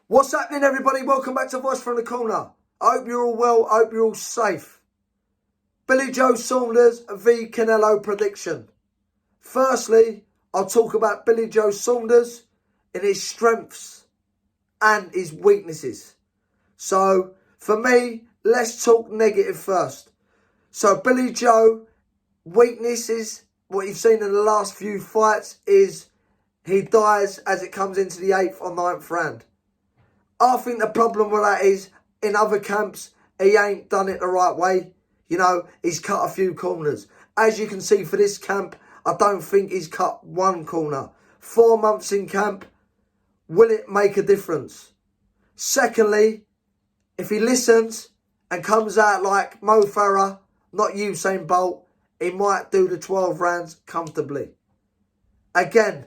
What's happening, everybody? Welcome back to Voice from the Corner. I hope you're all well. I hope you're all safe. Billy Joe Saunders v Canelo prediction. Firstly, I'll talk about Billy Joe Saunders in his strengths and his weaknesses. So, for me, let's talk negative first. So, Billy Joe, weaknesses, what you've seen in the last few fights is he dies as it comes into the 8th or 9th round. I think the problem with that is, in other camps, he ain't done it the right way. You know, he's cut a few corners. As you can see for this camp, I don't think he's cut one corner. 4 months in camp, will it make a difference? Secondly, if he listens and comes out like Mo Farah, not Usain Bolt, he might do the 12 rounds comfortably. Again,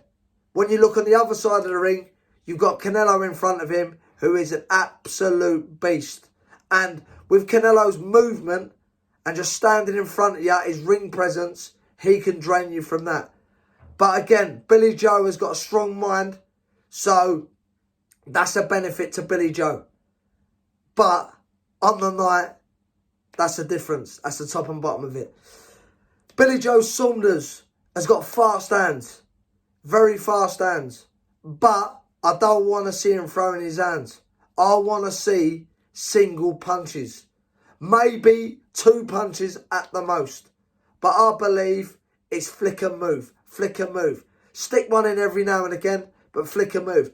when you look on the other side of the ring, you've got Canelo in front of him, who is an absolute beast. And with Canelo's movement and just standing in front of you, his ring presence, he can drain you from that. But again, Billy Joe has got a strong mind, so that's a benefit to Billy Joe. But on the night, that's the difference. That's the top and bottom of it. Billy Joe Saunders has got fast hands. Very fast hands. But I don't want to see him throwing his hands. I want to see single punches. Maybe 2 punches at the most. But I believe it's flick and move. Flick and move. Stick one in every now and again, but flick and move.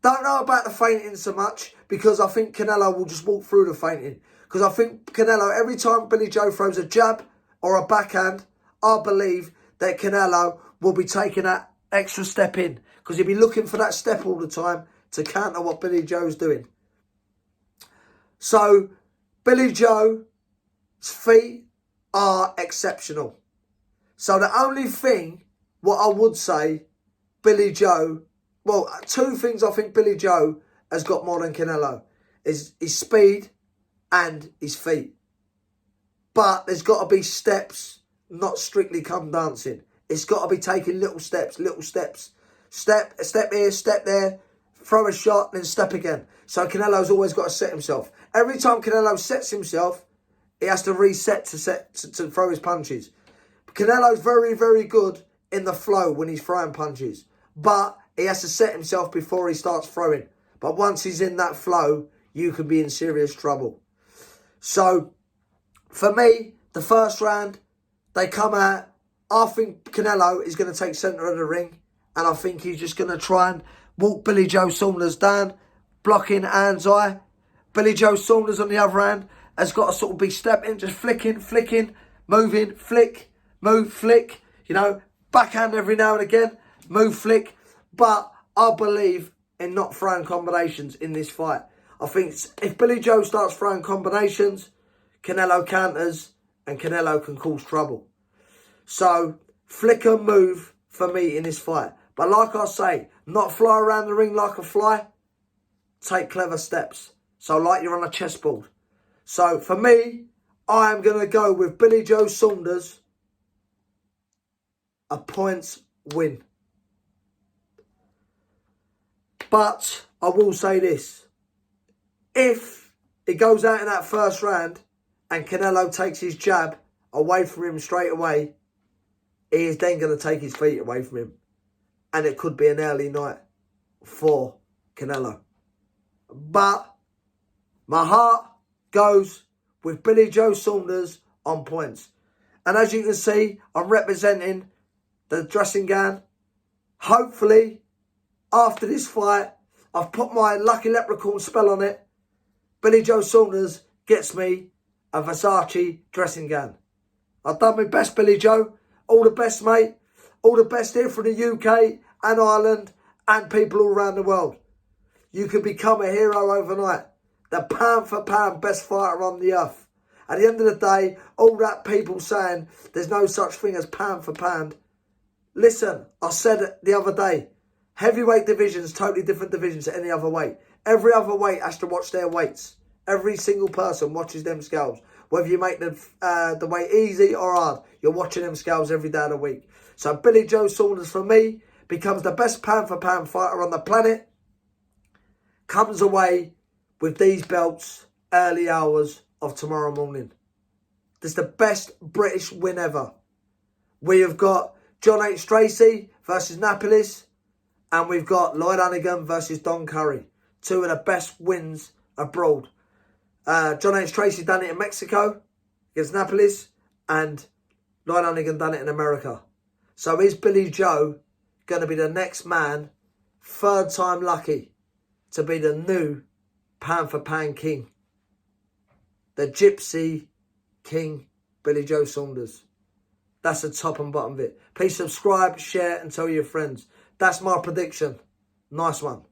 Don't know about the feinting so much, because I think Canelo will just walk through the feinting. Because I think Canelo, every time Billy Joe throws a jab or a backhand, I believe that Canelo will be taking that extra step in, because he'll be looking for that step all the time to counter what Billy Joe's doing. So, Billy Joe's feet are exceptional. So, the only thing, what I would say, Billy Joe, well, 2 things I think Billy Joe has got more than Canelo, is his speed and his feet. But there's got to be steps, not strictly come dancing. It's got to be taking little steps, little steps. Step here, step there, throw a shot, then step again. So Canelo's always got to set himself. Every time Canelo sets himself, he has to reset to throw his punches. Canelo's very, very good in the flow when he's throwing punches. But he has to set himself before he starts throwing. But once he's in that flow, you can be in serious trouble. So, for me, the first round, they come out. I think Canelo is going to take centre of the ring. And I think he's just going to try and walk Billy Joe Saunders down, blocking hands eye. Billy Joe Saunders, on the other hand, has got to sort of be stepping, just flicking, moving, flick, move, flick. You know, backhand every now and again, move, flick. But I believe in not throwing combinations in this fight. I think if Billy Joe starts throwing combinations, Canelo counters and Canelo can cause trouble. So, flick and move for me in this fight. But like I say, not fly around the ring like a fly. Take clever steps. So like you're on a chessboard. So for me, I am going to go with Billy Joe Saunders. A points win. But I will say this. If it goes out in that first round and Canelo takes his jab away from him straight away, he is then going to take his feet away from him. And it could be an early night for Canelo. But my heart goes with Billy Joe Saunders on points. And as you can see, I'm representing the dressing gown. Hopefully, after this fight, I've put my lucky leprechaun spell on it. Billy Joe Saunders gets me a Versace dressing gown. I've done my best, Billy Joe. All the best, mate. All the best here from the UK and Ireland and people all around the world. You can become a hero overnight. The pound for pound best fighter on the earth. At the end of the day, all that people saying there's no such thing as pound for pound. Listen, I said it the other day. Heavyweight division's totally different divisions to any other weight. Every other weight has to watch their weights. Every single person watches them scales. Whether you make the weight easy or hard, you're watching them scales every day of the week. So Billy Joe Saunders, for me, becomes the best pound for pound fighter on the planet. comes away with these belts early hours of tomorrow morning. This is the best British win ever. We have got John H. Tracy versus Napolis, and we've got Lloyd Hannigan versus Don Curry. Two of the best wins abroad. John H. Tracy done it in Mexico against Napolis, and Lloyd Hannigan done it in America. So is Billy Joe going to be the next man, third time lucky, to be the new pound for pound king? The Gypsy King, Billy Joe Saunders. That's the top and bottom of it. Please subscribe, share and tell your friends. That's my prediction. Nice one.